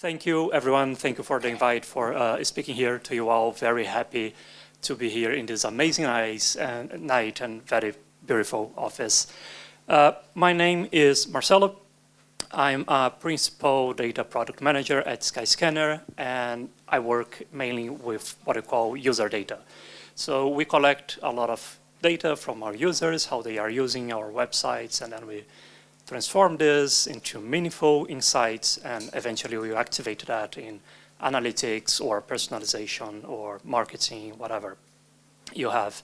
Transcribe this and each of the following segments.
Thank you, everyone. Thank you for the invite for speaking here to you all. Very happy to be here in this amazing night and very beautiful office. My name is Marcelo. I'm a principal data product manager at Skyscanner, and I work mainly with what I call user data. So we collect a lot of data from our users, how they are using our websites, and then we transform this into meaningful insights, and eventually we activate that in analytics or personalization or marketing, whatever you have.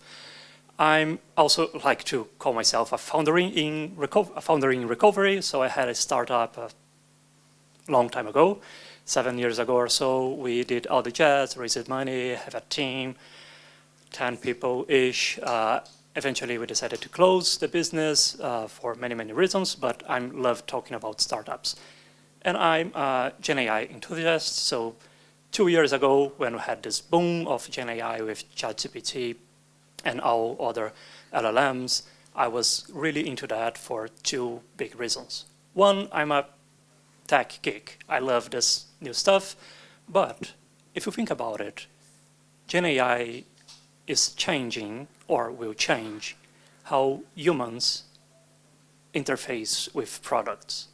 I'm also like to call myself a founder in recovery. So I had a startup a long time ago, 7 years ago or so. We did all the jazz, raised money, have a team, 10 people-ish. Eventually, we decided to close the business for many, many reasons, but I love talking about startups. And I'm a Gen AI enthusiast. So 2 years ago, when we had this boom of Gen AI with ChatGPT and all other LLMs, I was really into that for 2 big reasons. One, I'm a tech geek. I love this new stuff. But if you think about it, Gen AI is changing or will change how humans interface with products.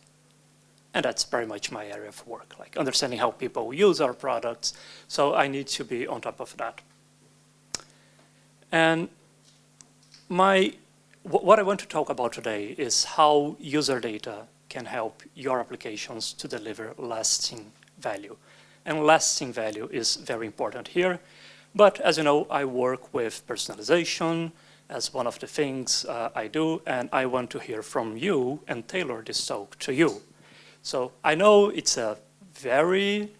And that's very much my area of work, like understanding how people use our products. So I need to be on top of that. And what I want to talk about today is how user data can help your applications to deliver lasting value. And lasting value is very important here. But as you know, I work with personalization as one of the things I do, and I want to hear from you and tailor this talk to you. So I know it's a very,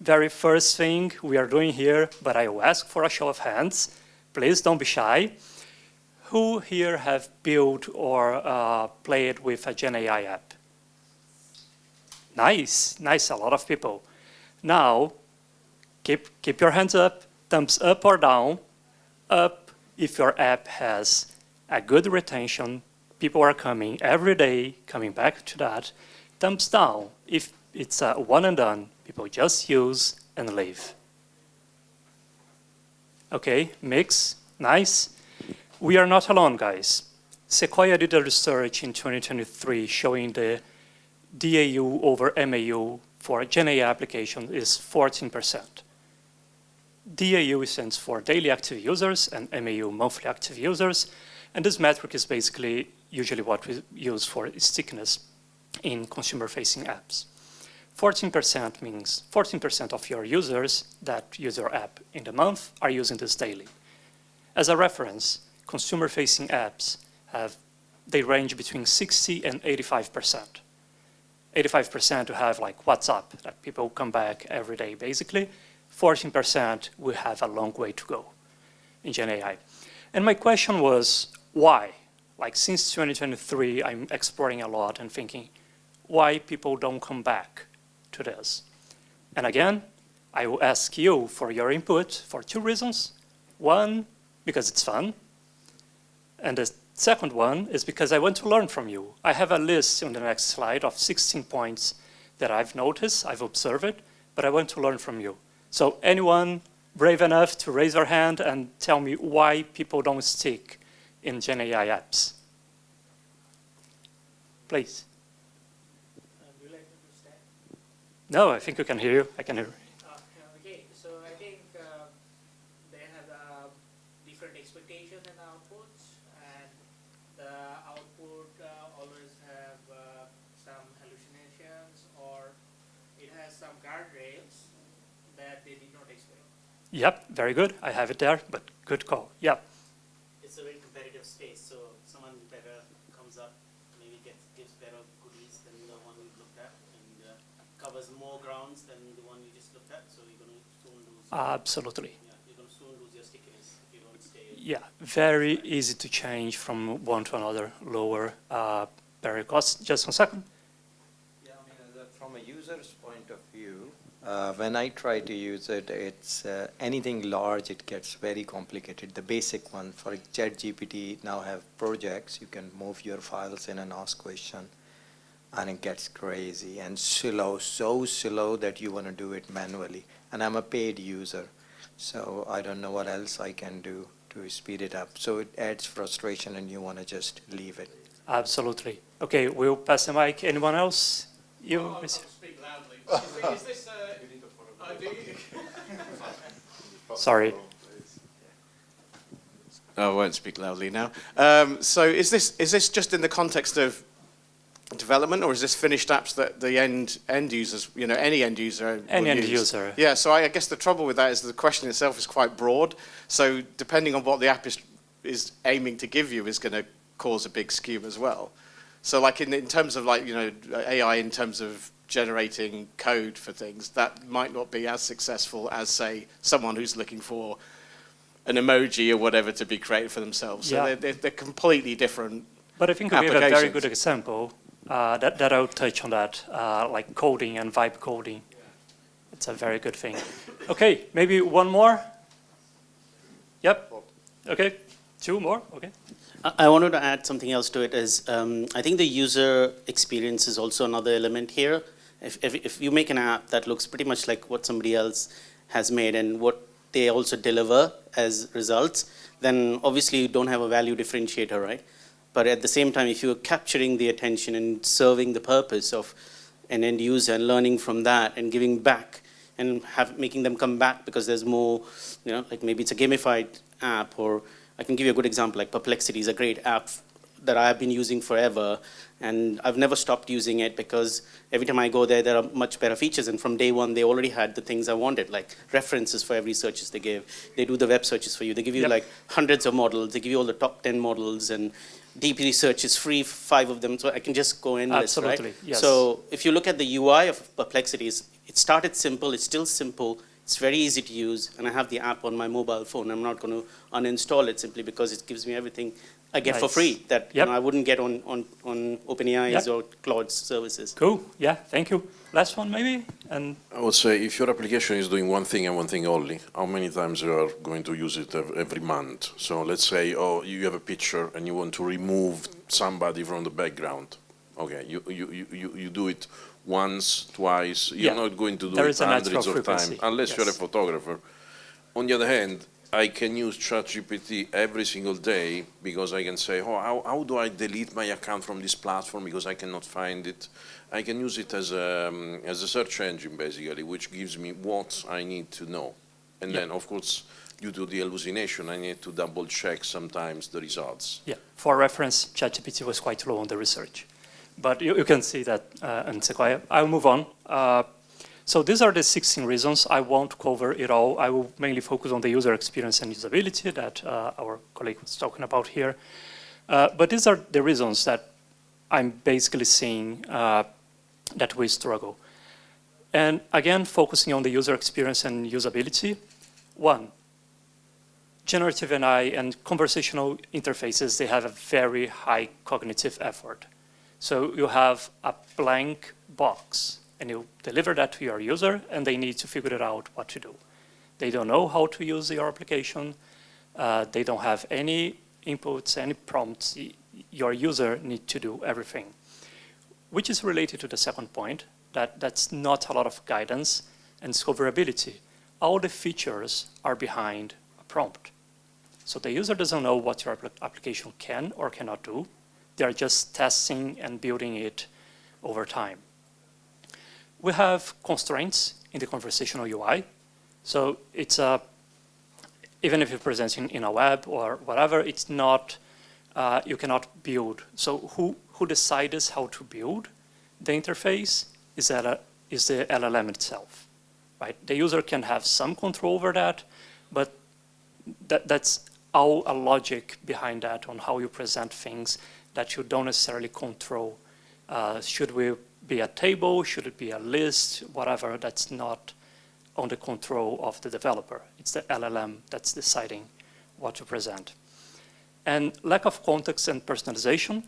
very first thing we are doing here, but I will ask for a show of hands. Please don't be shy. Who here have built or played with a Gen AI app? Nice, nice, a lot of people. Now, keep your hands up. Thumbs up or down. Up if your app has a good retention. People are coming every day, coming back to that. Thumbs down if it's a one and done. People just use and leave. Okay, mix, nice. We are not alone, guys. Sequoia did a research in 2023 showing the DAU over MAU for Gen AI application is 14%. DAU stands for daily active users and MAU monthly active users. And this metric is basically usually what we use for stickiness in consumer-facing apps. 14% means 14% of your users that use your app in the month are using this daily. As a reference, consumer-facing apps they range between 60 and 85%. 85% to have like WhatsApp, that people come back every day basically. 14% we have a long way to go in Gen AI. And my question was, why? Like since 2023, I'm exploring a lot and thinking, why people don't come back to this? And again, I will ask you for your input for 2 reasons. One, because it's fun. And the second one is because I want to learn from you. I have a list on the next slide of 16 points that I've noticed, I've observed, but I want to learn from you. So anyone brave enough to raise their hand and tell me why people don't stick in Gen AI apps? Please. Would you like to start? No, I think we can hear you. I can hear you. Okay, so I think they have different expectations and outputs, and the output always have some hallucinations, or it has some guardrails that they did not expect. Yep, very good. I have it there, but good call. Yep. It's a very competitive space, so someone better comes up, maybe gives better goodies than the one we looked at, and covers more grounds than the one you just looked at, so you're going to soon lose. Absolutely. Yeah, you're going to soon lose your stickiness if you don't stay. Yeah, very easy to change from one to another, lower barrier cost. Just 1 second. Yeah, I mean, from a user's point of view, when I try to use it, it's anything large, it gets very complicated. The basic one, for ChatGPT now have projects, you can move your files in and ask questions. and it gets crazy and slow, so slow that you want to do it manually. And I'm a paid user, so I don't know what else I can do to speed it up. So it adds frustration and you want to just leave it. Absolutely. Okay, we'll pass the mic. Anyone else? You, I'll Mr. speak loudly. Is this Sorry. I won't speak loudly now. So is this just in the context of development, or is this finished apps that the end users, you know, any end user Any will end use? user. Yeah, so I guess the trouble with that is the question itself is quite broad. So depending on what the app is aiming to give you is going to cause a big skew as well. So like in terms of like, you know, AI in terms of generating code for things, that might not be as successful as, say, someone who's looking for an emoji or whatever to be created for themselves. So Yeah. they're completely different. But I think we have a very applications. good example that I'll touch on that, like coding and vibe coding. It's a very good thing. Okay, maybe one more? Yep. Okay, two more, okay. I wanted to add something else to it is, I think the user experience is also another element here. If you make an app that looks pretty much like what somebody else has made and what they also deliver as results, then obviously you don't have a value differentiator, right? But at the same time, if you're capturing the attention and serving the purpose of an end user and learning from that and giving back and making them come back because there's more, you know, like maybe it's a gamified app, or I can give you a good example, like Perplexity is a great app that I have been using forever, and I've never stopped using it because every time I go there, there are much better features, and from day one, they already had the things I wanted, like references for every searches they give. They do the web searches for you. They give you like hundreds of models. They give you all the top 10 models, and deep research is free, 5 of them, so I can just go endless, Absolutely, right? yes. So if you look at the UI of Perplexity, it started simple, it's still simple, it's very easy to use, and I have the app on my mobile phone. I'm not going to uninstall it simply because it gives me everything I get for Nice. free that Yep. you know, I wouldn't get on OpenAI's Yep. or Claude's services. Cool, yeah, thank you. Last one maybe? And I would say if your application is doing one thing and one thing only, how many times you are going to use it every month? So let's say, oh, you have a picture and you want to remove somebody from the background. Okay, you do it once, twice. You're Yeah. not going to do There it is a natural hundreds of times frequency, unless you're a yes. photographer. On the other hand, I can use ChatGPT every single day because I can say, oh, how do I delete my account from this platform because I cannot find it? I can use it as a search engine, basically, which gives me what I need to know. And then, of course, due to the hallucination, I need to double check sometimes the results. yeah, for reference, ChatGPT was quite low on the research. But you can see that in Sequoia. I'll move on. So these are the 16 reasons. I won't cover it all. I will mainly focus on the user experience and usability that our colleague was talking about here. But these are the reasons that I'm basically seeing that we struggle. And again, focusing on the user experience and usability. One, generative AI and conversational interfaces, they have a very high cognitive effort. So you have a blank box and you deliver that to your user and they need to figure out what to do. They don't know how to use your application. They don't have any inputs, any prompts. Your user needs to do everything, which is related to the second point, that's not a lot of guidance and discoverability. All the features are behind a prompt. So the user doesn't know what your application can or cannot do. They are just testing and building it over time. We have constraints in the conversational UI. So it's even if you're presenting in a web or whatever, it's not, you cannot build. So who decides how to build the interface is the LLM itself, right? The user can have some control over that, but that's all a logic behind that on how you present things that you don't necessarily control. Should we be a table? Should it be a list? Whatever, that's not on the control of the developer. It's the LLM that's deciding what to present. And lack of context and personalization.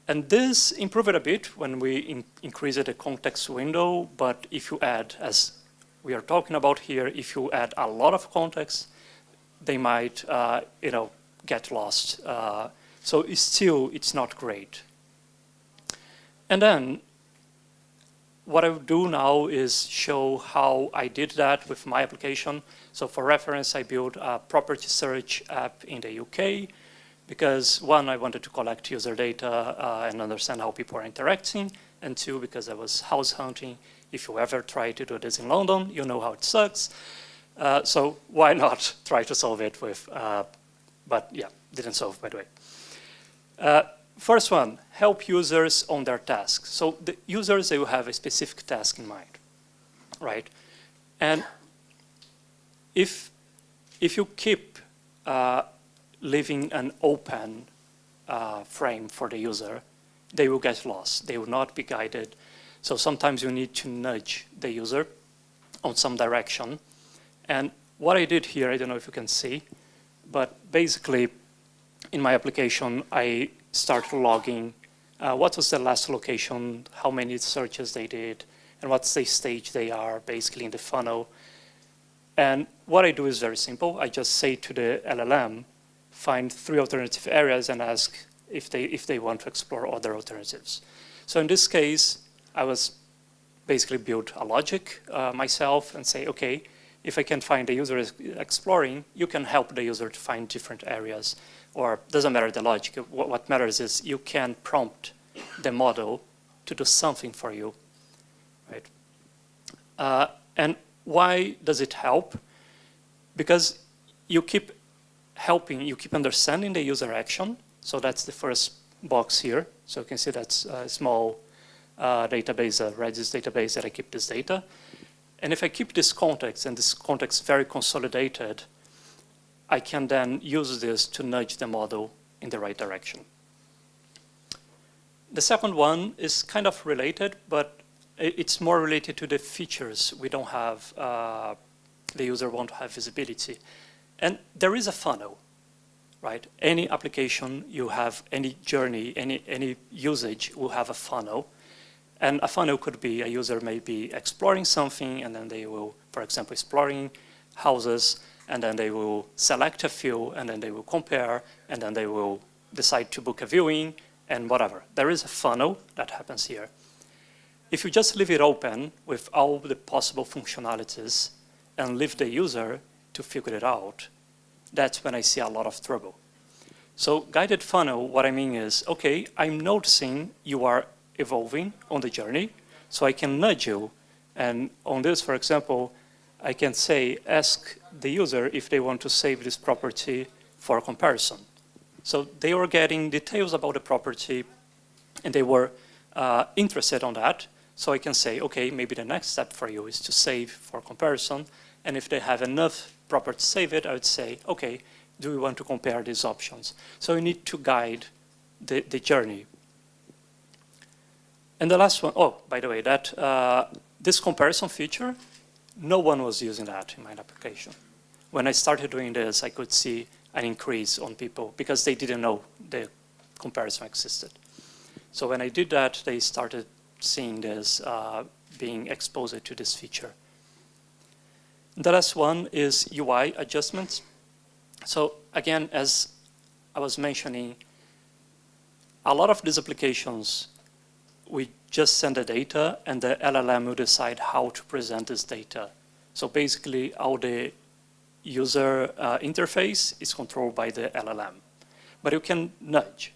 And this improved a bit when we increased the context window, but if you add, as we are talking about here, if you add a lot of context, they might get lost. So it's not great. And then what I will do now is show how I did that with my application. So for reference, I built a property search app in the UK because one, I wanted to collect user data and understand how people are interacting, and two, because I was house hunting. If you ever try to do this in London, you know how it sucks. So why not try to solve it with, but yeah, didn't solve, by the way. First one, help users on their tasks. So the users, they will have a specific task in mind, right? And if you keep leaving an open frame for the user, they will get lost. They will not be guided. So sometimes you need to nudge the user on some direction. And what I did here, I don't know if you can see, but basically in my application, I start logging what was the last location, how many searches they did, and what's the stage they are basically in the funnel. And what I do is very simple. I just say to the LLM, find 3 alternative areas and ask if they want to explore other alternatives. So in this case, I was basically build a logic myself and say, okay, if I can find the user exploring, you can help the user to find different areas. Or doesn't matter the logic. What matters is you can prompt the model to do something for you, right? And why does it help? Because you keep helping, you keep understanding the user action. So that's the first box here. So you can see that's a small database, a Redis database that I keep this data. And if I keep this context, and this context very consolidated, I can then use this to nudge the model in the right direction. The second one is kind of related, but it's more related to the features we don't have, the user won't have visibility. And there is a funnel, right? Any application you have, any journey, any usage will have a funnel. And a funnel could be a user may be exploring something, and then they will, for example, exploring houses, and then they will select a few, and then they will compare, and then they will decide to book a viewing, and whatever. There is a funnel that happens here. If you just leave it open with all the possible functionalities and leave the user to figure it out, that's when I see a lot of trouble. So guided funnel, what I mean is, okay, I'm noticing you are evolving on the journey, so I can nudge you. And on this, for example, I can say, ask the user if they want to save this property for comparison. So they were getting details about the property, and they were interested on that. So I can say, okay, maybe the next step for you is to save for comparison. And if they have enough property to save it, I would say, okay, do we want to compare these options? So you need to guide the journey. And the last one, oh, by the way, that this comparison feature, no one was using that in my application. When I started doing this, I could see an increase on people because they didn't know the comparison existed. So when I did that, they started seeing this, being exposed to this feature. The last one is UI adjustments. So again, as I was mentioning, a lot of these applications, we just send the data and the LLM will decide how to present this data. So basically, all the user interface is controlled by the LLM. But you can nudge.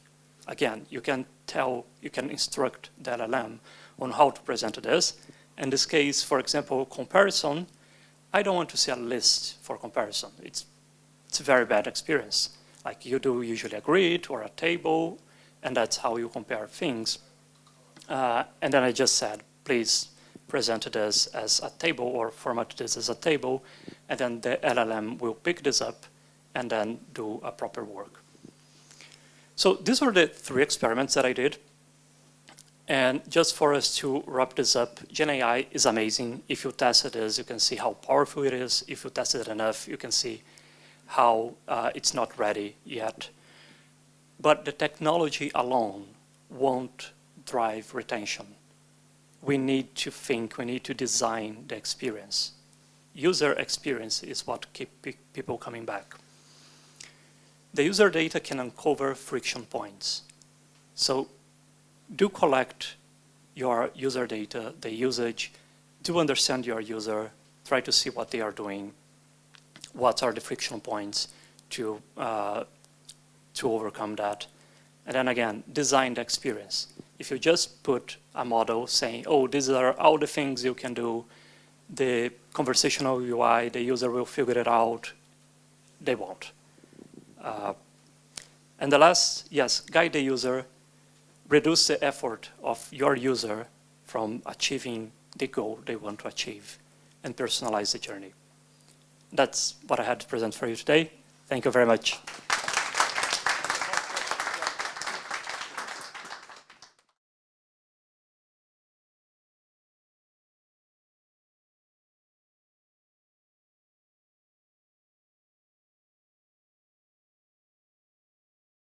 Again, you can tell, you can instruct the LLM on how to present this. In this case, for example, comparison, I don't want to see a list for comparison. It's a very bad experience. Like you do usually a grid or a table, and that's how you compare things. And then I just said, please present this as a table or format this as a table, and then the LLM will pick this up and then do a proper work. So these were the 3 experiments that I did. And just for us to wrap this up, GenAI is amazing. If you tested this, you can see how powerful it is. If you tested it enough, you can see how it's not ready yet. But the technology alone won't drive retention. We need to think, we need to design the experience. User experience is what keeps people coming back. The user data can uncover friction points. So do collect your user data, the usage, do understand your user, try to see what they are doing, what are the friction points to overcome that. And then again, design the experience. If you just put a model saying, oh, these are all the things you can do, the conversational UI, the user will figure it out, they won't. And the last, yes, guide the user, reduce the effort of your user from achieving the goal they want to achieve, and personalize the journey. That's what I had to present for you today. Thank you very much.